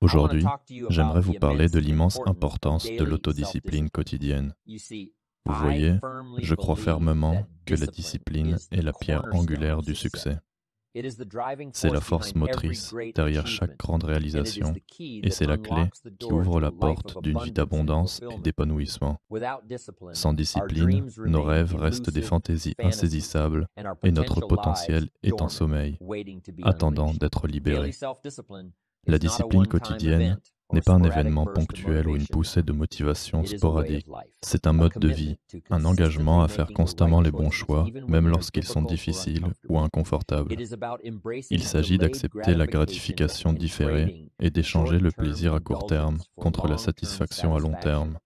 Aujourd'hui, j'aimerais vous parler de l'immense importance de l'autodiscipline quotidienne. Vous voyez, je crois fermement que la discipline est la pierre angulaire du succès. C'est la force motrice derrière chaque grande réalisation et c'est la clé qui ouvre la porte d'une vie d'abondance et d'épanouissement. Sans discipline, nos rêves restent des fantaisies insaisissables et notre potentiel est en sommeil, attendant d'être libéré. La discipline quotidienne n'est pas un événement ponctuel ou une poussée de motivation sporadique. C'est un mode de vie, un engagement à faire constamment les bons choix, même lorsqu'ils sont difficiles ou inconfortables. Il s'agit d'accepter la gratification différée et d'échanger le plaisir à court terme contre la satisfaction à long terme.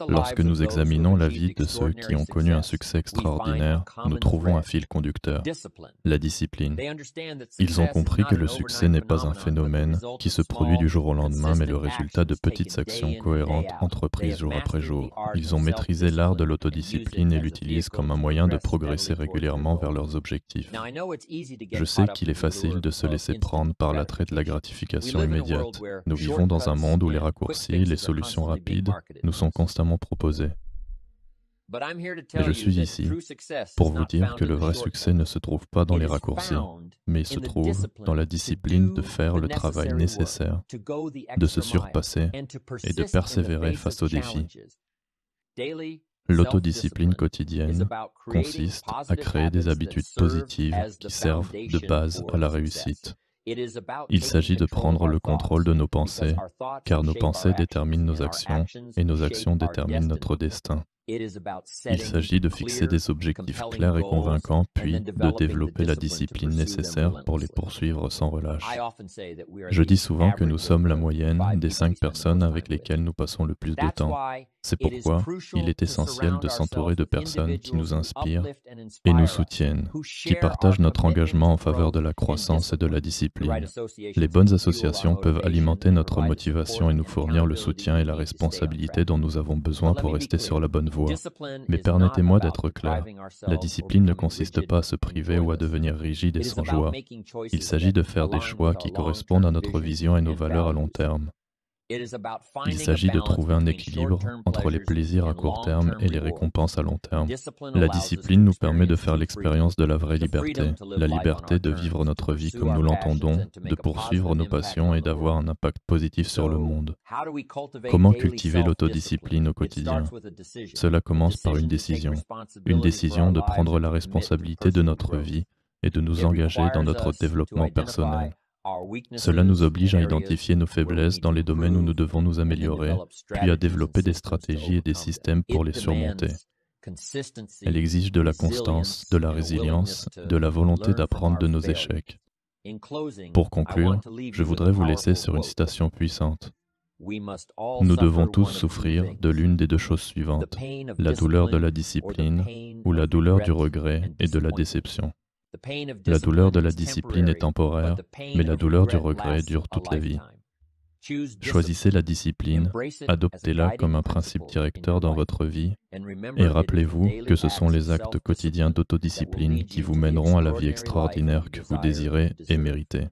Lorsque nous examinons la vie de ceux qui ont connu un succès extraordinaire, nous trouvons un fil conducteur, la discipline. Ils ont compris que le succès n'est pas un phénomène qui se produit du jour au lendemain, mais le résultat de petites actions cohérentes entreprises jour après jour. Ils ont maîtrisé l'art de l'autodiscipline et l'utilisent comme un moyen de progresser régulièrement vers leurs objectifs. Je sais qu'il est facile de se laisser prendre par l'attrait de la gratification immédiate. Nous vivons dans un monde où les raccourcis, les solutions rapides, nous sont constamment proposés. Et je suis ici pour vous dire que le vrai succès ne se trouve pas dans les raccourcis, mais il se trouve dans la discipline de faire le travail nécessaire, de se surpasser et de persévérer face aux défis. L'autodiscipline quotidienne consiste à créer des habitudes positives qui servent de base à la réussite. Il s'agit de prendre le contrôle de nos pensées, car nos pensées déterminent nos actions et nos actions déterminent notre destin. Il s'agit de fixer des objectifs clairs et convaincants, puis de développer la discipline nécessaire pour les poursuivre sans relâche. Je dis souvent que nous sommes la moyenne des 5 personnes avec lesquelles nous passons le plus de temps. C'est pourquoi il est essentiel de s'entourer de personnes qui nous inspirent et nous soutiennent, qui partagent notre engagement en faveur de la croissance et de la discipline. Les bonnes associations peuvent alimenter notre motivation et nous fournir le soutien et la responsabilité dont nous avons besoin pour rester sur la bonne voie. Mais permettez-moi d'être clair, la discipline ne consiste pas à se priver ou à devenir rigide et sans joie. Il s'agit de faire des choix qui correspondent à notre vision et nos valeurs à long terme. Il s'agit de trouver un équilibre entre les plaisirs à court terme et les récompenses à long terme. La discipline nous permet de faire l'expérience de la vraie liberté, la liberté de vivre notre vie comme nous l'entendons, de poursuivre nos passions et d'avoir un impact positif sur le monde. Comment cultiver l'autodiscipline au quotidien? Cela commence par une décision de prendre la responsabilité de notre vie et de nous engager dans notre développement personnel. Cela nous oblige à identifier nos faiblesses dans les domaines où nous devons nous améliorer, puis à développer des stratégies et des systèmes pour les surmonter. Elle exige de la constance, de la résilience, de la volonté d'apprendre de nos échecs. Pour conclure, je voudrais vous laisser sur une citation puissante. Nous devons tous souffrir de l'une des deux choses suivantes, la douleur de la discipline ou la douleur du regret et de la déception. La douleur de la discipline est temporaire, mais la douleur du regret dure toute la vie. Choisissez la discipline, adoptez-la comme un principe directeur dans votre vie, et rappelez-vous que ce sont les actes quotidiens d'autodiscipline qui vous mèneront à la vie extraordinaire que vous désirez et méritez.